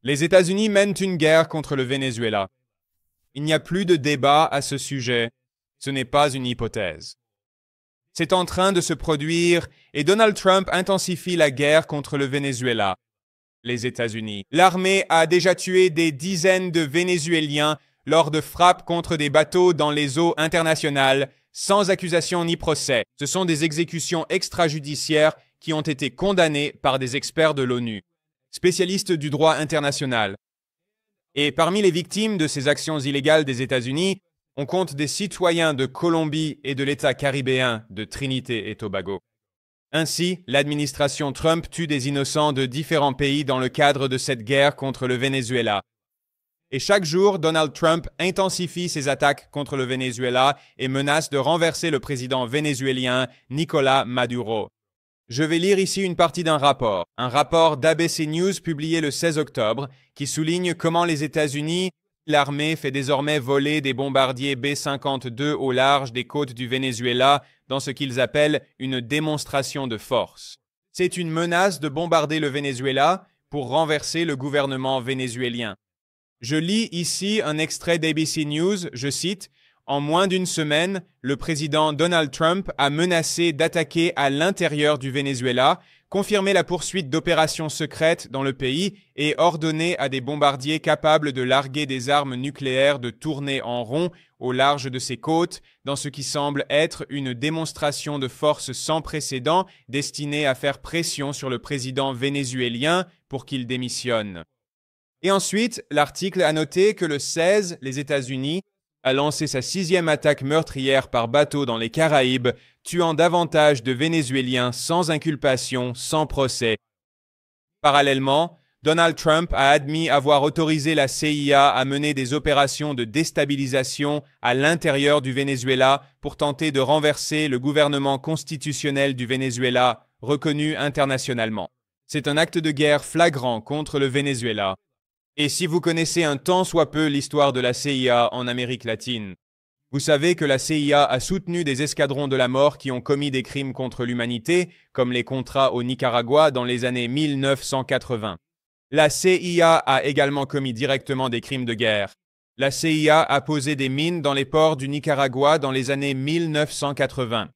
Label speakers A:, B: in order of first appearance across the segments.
A: Les États-Unis mènent une guerre contre le Venezuela. Il n'y a plus de débat à ce sujet. Ce n'est pas une hypothèse. C'est en train de se produire et Donald Trump intensifie la guerre contre le Venezuela. Les États-Unis. L'armée a déjà tué des dizaines de Vénézuéliens lors de frappes contre des bateaux dans les eaux internationales, sans accusation ni procès. Ce sont des exécutions extrajudiciaires qui ont été condamnées par des experts de l'ONU, spécialistes du droit international. Et parmi les victimes de ces actions illégales des États-Unis, on compte des citoyens de Colombie et de l'État caribéen de Trinité et Tobago. Ainsi, l'administration Trump tue des innocents de différents pays dans le cadre de cette guerre contre le Venezuela. Et chaque jour, Donald Trump intensifie ses attaques contre le Venezuela et menace de renverser le président vénézuélien Nicolás Maduro. Je vais lire ici une partie d'un rapport, un rapport d'ABC News publié le 16 octobre, qui souligne comment les États-Unis, l'armée fait désormais voler des bombardiers B-52 au large des côtes du Venezuela dans ce qu'ils appellent une démonstration de force. C'est une menace de bombarder le Venezuela pour renverser le gouvernement vénézuélien. Je lis ici un extrait d'ABC News, je cite, « En moins d'une semaine, le président Donald Trump a menacé d'attaquer à l'intérieur du Venezuela, confirmé la poursuite d'opérations secrètes dans le pays et ordonné à des bombardiers capables de larguer des armes nucléaires de tourner en rond au large de ses côtes, dans ce qui semble être une démonstration de force sans précédent destinée à faire pression sur le président vénézuélien pour qu'il démissionne. » Et ensuite, l'article a noté que le 16, les États-Unis a lancé sa 6e attaque meurtrière par bateau dans les Caraïbes, tuant davantage de Vénézuéliens sans inculpation, sans procès. Parallèlement, Donald Trump a admis avoir autorisé la CIA à mener des opérations de déstabilisation à l'intérieur du Venezuela pour tenter de renverser le gouvernement constitutionnel du Venezuela, reconnu internationalement. C'est un acte de guerre flagrant contre le Venezuela. Et si vous connaissez un tant soit peu l'histoire de la CIA en Amérique latine, vous savez que la CIA a soutenu des escadrons de la mort qui ont commis des crimes contre l'humanité, comme les Contras au Nicaragua dans les années 1980. La CIA a également commis directement des crimes de guerre. La CIA a posé des mines dans les ports du Nicaragua dans les années 1980.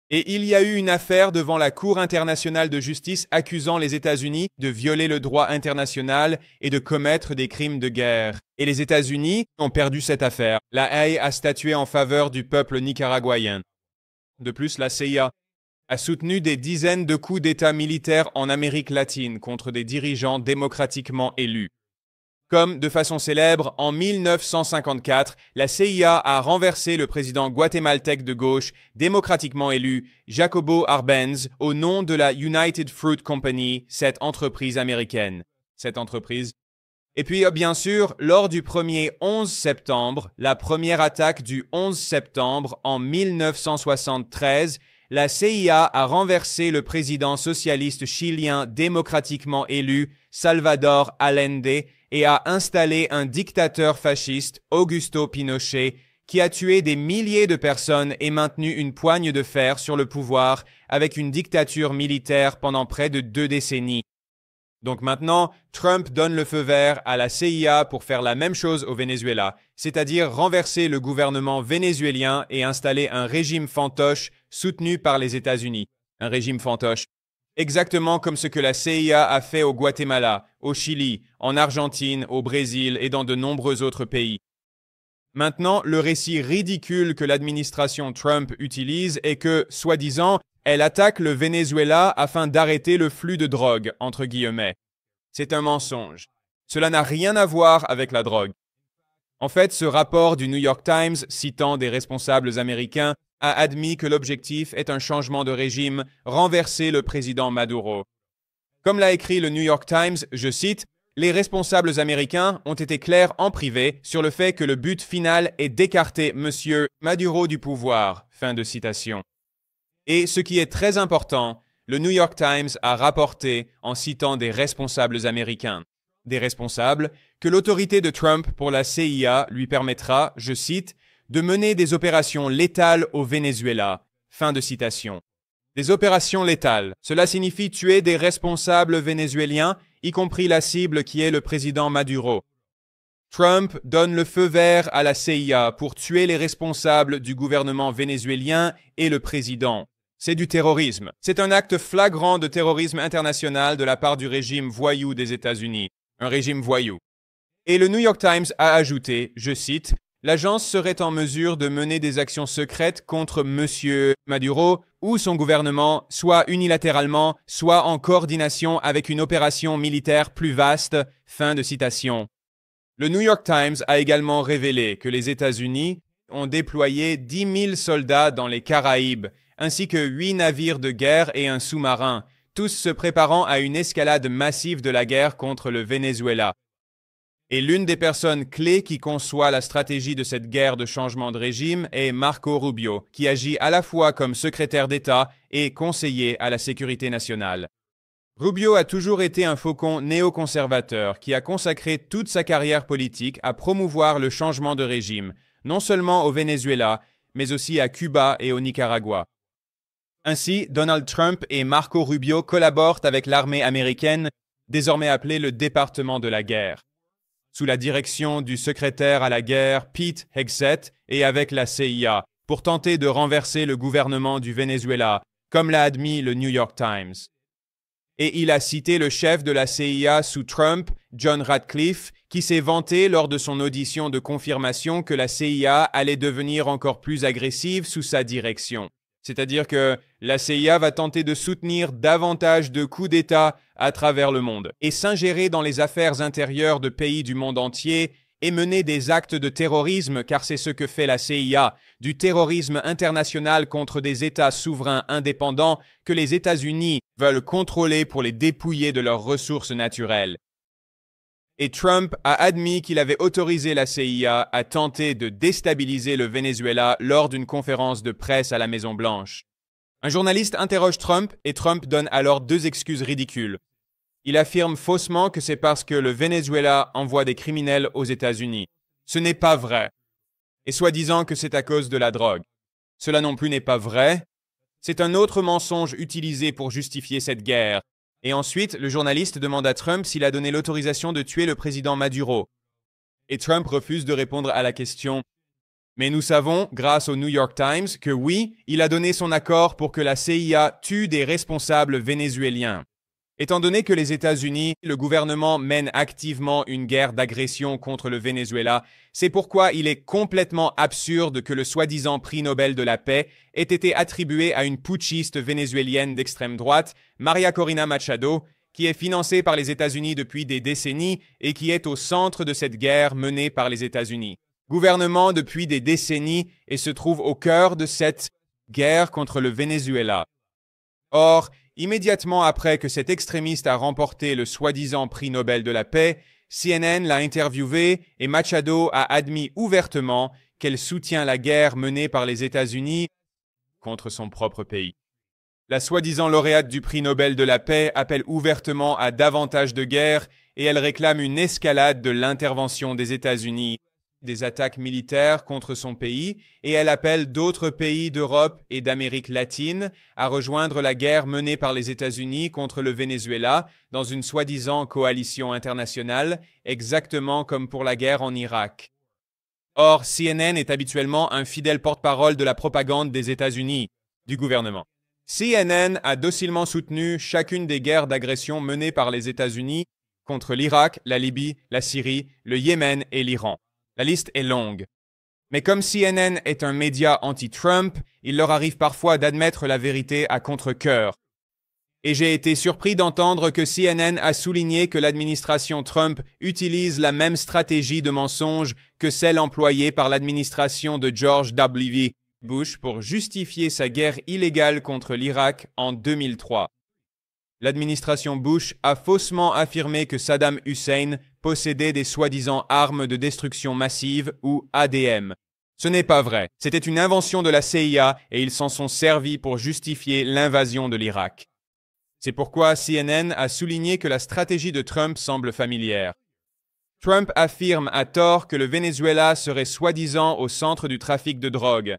A: Et il y a eu une affaire devant la Cour internationale de justice accusant les États-Unis de violer le droit international et de commettre des crimes de guerre. Et les États-Unis ont perdu cette affaire. La Haye a statué en faveur du peuple nicaraguayen. De plus, la CIA a soutenu des dizaines de coups d'État militaires en Amérique latine contre des dirigeants démocratiquement élus. Comme, de façon célèbre, en 1954, la CIA a renversé le président guatémaltèque de gauche, démocratiquement élu, Jacobo Arbenz, au nom de la United Fruit Company, cette entreprise américaine. Et puis, bien sûr, lors du premier 11 septembre, la première attaque du 11 septembre en 1973, la CIA a renversé le président socialiste chilien démocratiquement élu, Salvador Allende, et a installé un dictateur fasciste, Augusto Pinochet, qui a tué des milliers de personnes et maintenu une poigne de fer sur le pouvoir avec une dictature militaire pendant près de 2 décennies. Donc maintenant, Trump donne le feu vert à la CIA pour faire la même chose au Venezuela, c'est-à-dire renverser le gouvernement vénézuélien et installer un régime fantoche soutenu par les États-Unis. Un régime fantoche. Exactement comme ce que la CIA a fait au Guatemala, au Chili, en Argentine, au Brésil et dans de nombreux autres pays. Maintenant, le récit ridicule que l'administration Trump utilise est que, soi-disant, elle attaque le Venezuela afin d'arrêter le flux de drogue, entre guillemets. C'est un mensonge. Cela n'a rien à voir avec la drogue. En fait, ce rapport du New York Times, citant des responsables américains, a admis que l'objectif est un changement de régime, renverser le président Maduro. Comme l'a écrit le New York Times, je cite, « Les responsables américains ont été clairs en privé sur le fait que le but final est d'écarter M. Maduro du pouvoir. » Fin de citation. Et ce qui est très important, le New York Times a rapporté, en citant des responsables américains, des responsables, que l'autorité de Trump pour la CIA lui permettra, je cite, de mener des opérations létales au Venezuela. Fin de citation. Des opérations létales. Cela signifie tuer des responsables vénézuéliens y compris la cible qui est le président Maduro. Trump donne le feu vert à la CIA pour tuer les responsables du gouvernement vénézuélien et le président. C'est du terrorisme. C'est un acte flagrant de terrorisme international de la part du régime voyou des États-Unis. Un régime voyou. Et le New York Times a ajouté, je cite, « L'agence serait en mesure de mener des actions secrètes contre M. Maduro ou son gouvernement, soit unilatéralement, soit en coordination avec une opération militaire plus vaste. » Fin de citation. Le New York Times a également révélé que les États-Unis ont déployé 10 000 soldats dans les Caraïbes, ainsi que 8 navires de guerre et un sous-marin, tous se préparant à une escalade massive de la guerre contre le Venezuela. Et l'une des personnes clés qui conçoit la stratégie de cette guerre de changement de régime est Marco Rubio, qui agit à la fois comme secrétaire d'État et conseiller à la sécurité nationale. Rubio a toujours été un faucon néoconservateur qui a consacré toute sa carrière politique à promouvoir le changement de régime, non seulement au Venezuela, mais aussi à Cuba et au Nicaragua. Ainsi, Donald Trump et Marco Rubio collaborent avec l'armée américaine, désormais appelée le département de la guerre, sous la direction du secrétaire à la guerre Pete Hegseth et avec la CIA, pour tenter de renverser le gouvernement du Venezuela, comme l'a admis le New York Times. Et il a cité le chef de la CIA sous Trump, John Ratcliffe, qui s'est vanté lors de son audition de confirmation que la CIA allait devenir encore plus agressive sous sa direction. C'est-à-dire que la CIA va tenter de soutenir davantage de coups d'État à travers le monde et s'ingérer dans les affaires intérieures de pays du monde entier et mener des actes de terrorisme, car c'est ce que fait la CIA, du terrorisme international contre des États souverains indépendants que les États-Unis veulent contrôler pour les dépouiller de leurs ressources naturelles. Et Trump a admis qu'il avait autorisé la CIA à tenter de déstabiliser le Venezuela lors d'une conférence de presse à la Maison-Blanche. Un journaliste interroge Trump et Trump donne alors 2 excuses ridicules. Il affirme faussement que c'est parce que le Venezuela envoie des criminels aux États-Unis. Ce n'est pas vrai. Et soi-disant que c'est à cause de la drogue. Cela non plus n'est pas vrai. C'est un autre mensonge utilisé pour justifier cette guerre. Et ensuite, le journaliste demande à Trump s'il a donné l'autorisation de tuer le président Maduro. Et Trump refuse de répondre à la question. Mais nous savons, grâce au New York Times, que oui, il a donné son accord pour que la CIA tue des responsables vénézuéliens. Étant donné que les États-Unis, le gouvernement mène activement une guerre d'agression contre le Venezuela, c'est pourquoi il est complètement absurde que le soi-disant prix Nobel de la paix ait été attribué à une putschiste vénézuélienne d'extrême droite, Maria Corina Machado, qui est financée par les États-Unis depuis des décennies et qui est au centre de cette guerre menée par les États-Unis. Gouvernement depuis des décennies et se trouve au cœur de cette guerre contre le Venezuela. Or, immédiatement après que cet extrémiste a remporté le soi-disant prix Nobel de la paix, CNN l'a interviewé et Machado a admis ouvertement qu'elle soutient la guerre menée par les États-Unis contre son propre pays. La soi-disant lauréate du prix Nobel de la paix appelle ouvertement à davantage de guerre et elle réclame une escalade de l'intervention des États-Unis, des attaques militaires contre son pays, et elle appelle d'autres pays d'Europe et d'Amérique latine à rejoindre la guerre menée par les États-Unis contre le Venezuela dans une soi-disant coalition internationale, exactement comme pour la guerre en Irak. Or, CNN est habituellement un fidèle porte-parole de la propagande des États-Unis, du gouvernement. CNN a docilement soutenu chacune des guerres d'agression menées par les États-Unis contre l'Irak, la Libye, la Syrie, le Yémen et l'Iran. La liste est longue. Mais comme CNN est un média anti-Trump, il leur arrive parfois d'admettre la vérité à contre-cœur. Et j'ai été surpris d'entendre que CNN a souligné que l'administration Trump utilise la même stratégie de mensonge que celle employée par l'administration de George W. Bush pour justifier sa guerre illégale contre l'Irak en 2003. L'administration Bush a faussement affirmé que Saddam Hussein possédait des soi-disant armes de destruction massive ou ADM. Ce n'est pas vrai. C'était une invention de la CIA et ils s'en sont servis pour justifier l'invasion de l'Irak. C'est pourquoi CNN a souligné que la stratégie de Trump semble familière. Trump affirme à tort que le Venezuela serait soi-disant au centre du trafic de drogue.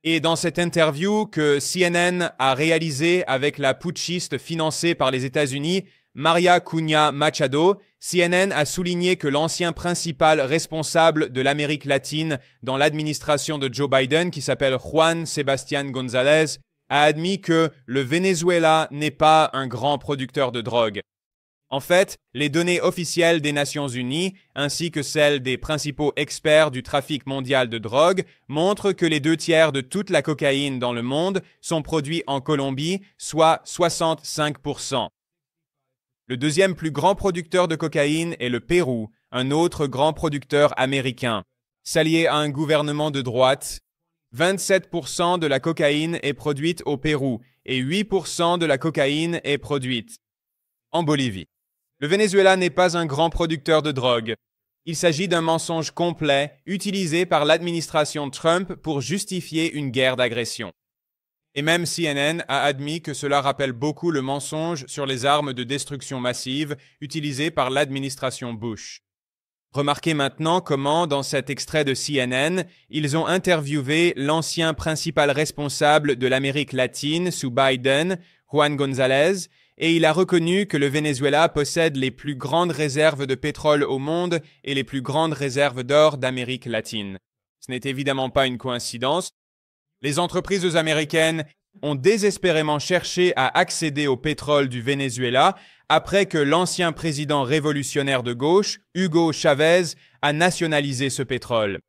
A: Et dans cette interview que CNN a réalisée avec la putschiste financée par les États-Unis, Maria Cunha Machado, CNN a souligné que l'ancien principal responsable de l'Amérique latine dans l'administration de Joe Biden, qui s'appelle Juan Sebastián González, a admis que le Venezuela n'est pas un grand producteur de drogue. En fait, les données officielles des Nations Unies, ainsi que celles des principaux experts du trafic mondial de drogue, montrent que les 2/3 de toute la cocaïne dans le monde sont produits en Colombie, soit 65%. Le deuxième plus grand producteur de cocaïne est le Pérou, un autre grand producteur américain. S'allier à un gouvernement de droite, 27% de la cocaïne est produite au Pérou et 8% de la cocaïne est produite en Bolivie. Le Venezuela n'est pas un grand producteur de drogue. Il s'agit d'un mensonge complet utilisé par l'administration Trump pour justifier une guerre d'agression. Et même CNN a admis que cela rappelle beaucoup le mensonge sur les armes de destruction massive utilisées par l'administration Bush. Remarquez maintenant comment, dans cet extrait de CNN, ils ont interviewé l'ancien principal responsable de l'Amérique latine sous Biden, Juan González, et il a reconnu que le Venezuela possède les plus grandes réserves de pétrole au monde et les plus grandes réserves d'or d'Amérique latine. Ce n'est évidemment pas une coïncidence. Les entreprises américaines ont désespérément cherché à accéder au pétrole du Venezuela après que l'ancien président révolutionnaire de gauche, Hugo Chavez, a nationalisé ce pétrole.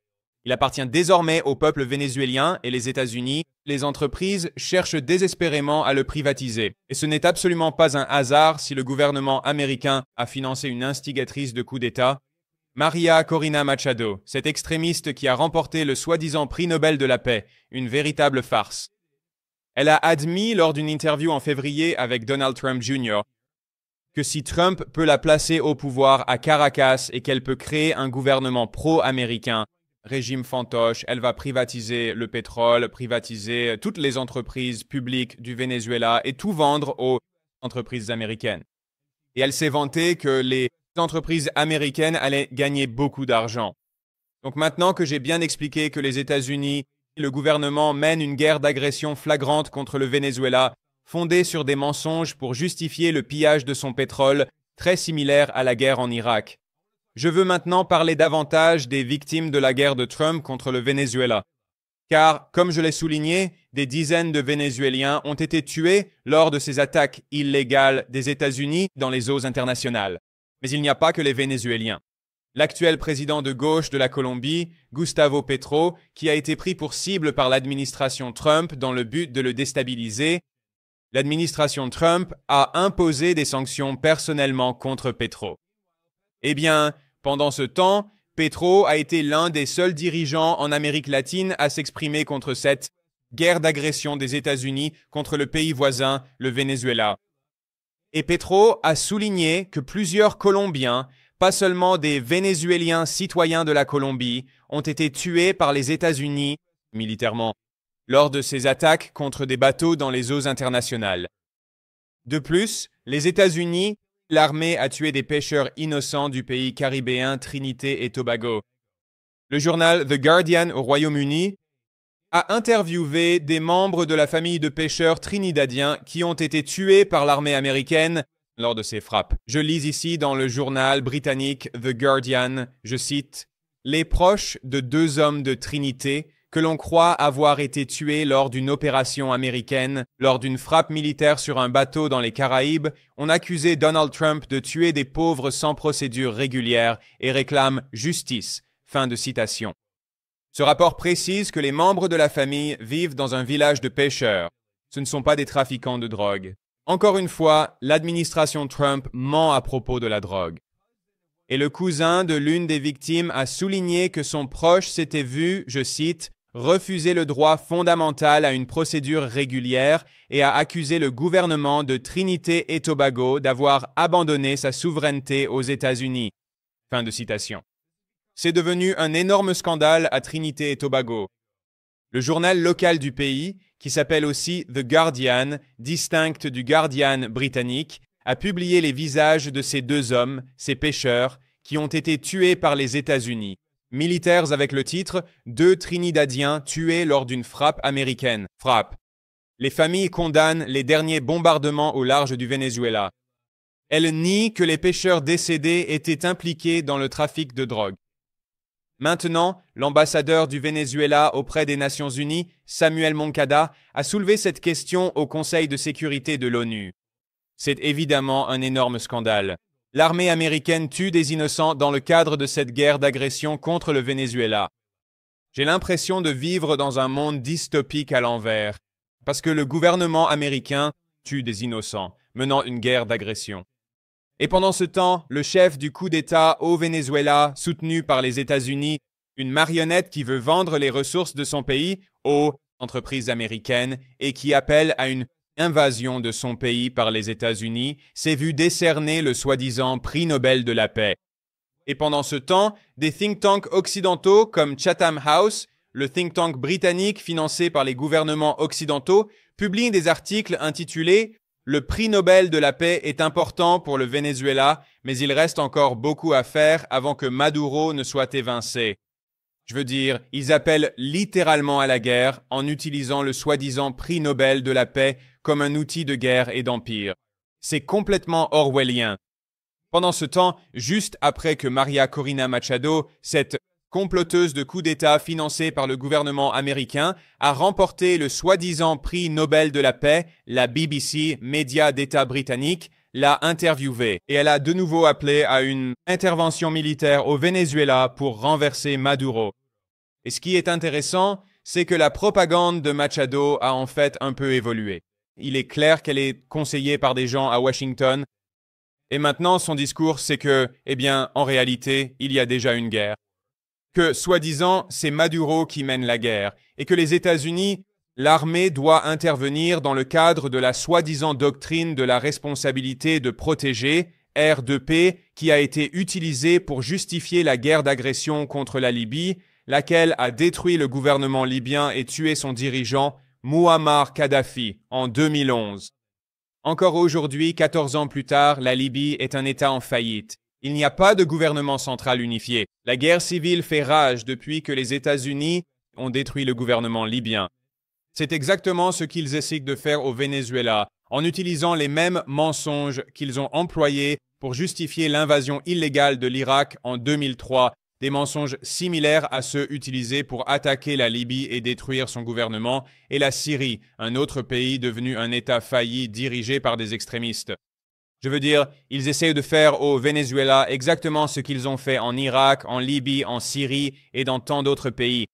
A: Il appartient désormais au peuple vénézuélien et les États-Unis. Les entreprises cherchent désespérément à le privatiser. Et ce n'est absolument pas un hasard si le gouvernement américain a financé une instigatrice de coup d'État, Maria Corina Machado, cette extrémiste qui a remporté le soi-disant prix Nobel de la paix, une véritable farce. Elle a admis lors d'une interview en février avec Donald Trump Jr. que si Trump peut la placer au pouvoir à Caracas et qu'elle peut créer un gouvernement pro-américain, régime fantoche, elle va privatiser le pétrole, privatiser toutes les entreprises publiques du Venezuela et tout vendre aux entreprises américaines. Et elle s'est vantée que les entreprises américaines allaient gagner beaucoup d'argent. Donc maintenant que j'ai bien expliqué que les États-Unis et le gouvernement mènent une guerre d'agression flagrante contre le Venezuela, fondée sur des mensonges pour justifier le pillage de son pétrole, très similaire à la guerre en Irak. Je veux maintenant parler davantage des victimes de la guerre de Trump contre le Venezuela. Car, comme je l'ai souligné, des dizaines de Vénézuéliens ont été tués lors de ces attaques illégales des États-Unis dans les eaux internationales. Mais il n'y a pas que les Vénézuéliens. L'actuel président de gauche de la Colombie, Gustavo Petro, qui a été pris pour cible par l'administration Trump dans le but de le déstabiliser, l'administration Trump a imposé des sanctions personnellement contre Petro. Eh bien, pendant ce temps, Petro a été l'un des seuls dirigeants en Amérique latine à s'exprimer contre cette guerre d'agression des États-Unis contre le pays voisin, le Venezuela. Et Petro a souligné que plusieurs Colombiens, pas seulement des Vénézuéliens citoyens de la Colombie, ont été tués par les États-Unis militairement lors de ces attaques contre des bateaux dans les eaux internationales. De plus, les États-Unis, l'armée a tué des pêcheurs innocents du pays caribéen Trinité et Tobago. Le journal The Guardian au Royaume-Uni a interviewé des membres de la famille de pêcheurs trinidadiens qui ont été tués par l'armée américaine lors de ces frappes. Je lis ici dans le journal britannique The Guardian, je cite, « Les proches de 2 hommes de Trinité que l'on croit avoir été tués lors d'une opération américaine, lors d'une frappe militaire sur un bateau dans les Caraïbes, ont accusé Donald Trump de tuer des pauvres sans procédure régulière et réclament justice. » Fin de citation. Ce rapport précise que les membres de la famille vivent dans un village de pêcheurs. Ce ne sont pas des trafiquants de drogue. Encore une fois, l'administration Trump ment à propos de la drogue. Et le cousin de l'une des victimes a souligné que son proche s'était vu, je cite, refuser le droit fondamental à une procédure régulière et a accusé le gouvernement de Trinité et Tobago d'avoir abandonné sa souveraineté aux États-Unis. Fin de citation. C'est devenu un énorme scandale à Trinité et Tobago. Le journal local du pays, qui s'appelle aussi The Guardian, distinct du Guardian britannique, a publié les visages de ces 2 hommes, ces pêcheurs, qui ont été tués par les États-Unis. Militaires avec le titre « 2 Trinidadiens tués lors d'une frappe américaine ». Frappe. Les familles condamnent les derniers bombardements au large du Venezuela. Elle nie que les pêcheurs décédés étaient impliqués dans le trafic de drogue. Maintenant, l'ambassadeur du Venezuela auprès des Nations Unies, Samuel Moncada, a soulevé cette question au Conseil de sécurité de l'ONU. C'est évidemment un énorme scandale. L'armée américaine tue des innocents dans le cadre de cette guerre d'agression contre le Venezuela. J'ai l'impression de vivre dans un monde dystopique à l'envers, parce que le gouvernement américain tue des innocents, menant une guerre d'agression. Et pendant ce temps, le chef du coup d'État au Venezuela, soutenu par les États-Unis, une marionnette qui veut vendre les ressources de son pays aux entreprises américaines et qui appelle à une invasion de son pays par les États-Unis, s'est vu décerner le soi-disant prix Nobel de la paix. Et pendant ce temps, des think tanks occidentaux comme Chatham House, le think tank britannique financé par les gouvernements occidentaux, publient des articles intitulés « Le prix Nobel de la paix est important pour le Venezuela, mais il reste encore beaucoup à faire avant que Maduro ne soit évincé ». Je veux dire, ils appellent littéralement à la guerre en utilisant le soi-disant prix Nobel de la paix comme un outil de guerre et d'empire. C'est complètement orwellien. Pendant ce temps, juste après que Maria Corina Machado, cette comploteuse de coup d'État financée par le gouvernement américain, a remporté le soi-disant prix Nobel de la paix, la BBC, média d'État britannique, l'a interviewée et elle a de nouveau appelé à une intervention militaire au Venezuela pour renverser Maduro. Et ce qui est intéressant, c'est que la propagande de Machado a en fait un peu évolué. Il est clair qu'elle est conseillée par des gens à Washington. Et maintenant, son discours, c'est que, en réalité, il y a déjà une guerre. Que, soi-disant, c'est Maduro qui mène la guerre. Et que les États-Unis, l'armée doit intervenir dans le cadre de la soi-disant doctrine de la responsabilité de protéger, R2P, qui a été utilisée pour justifier la guerre d'agression contre la Libye, laquelle a détruit le gouvernement libyen et tué son dirigeant, Mouammar Kadhafi, en 2011. Encore aujourd'hui, 14 ans plus tard, la Libye est un État en faillite. Il n'y a pas de gouvernement central unifié. La guerre civile fait rage depuis que les États-Unis ont détruit le gouvernement libyen. C'est exactement ce qu'ils essaient de faire au Venezuela, en utilisant les mêmes mensonges qu'ils ont employés pour justifier l'invasion illégale de l'Irak en 2003, des mensonges similaires à ceux utilisés pour attaquer la Libye et détruire son gouvernement, et la Syrie, un autre pays devenu un État failli dirigé par des extrémistes. Je veux dire, ils essayent de faire au Venezuela exactement ce qu'ils ont fait en Irak, en Libye, en Syrie et dans tant d'autres pays.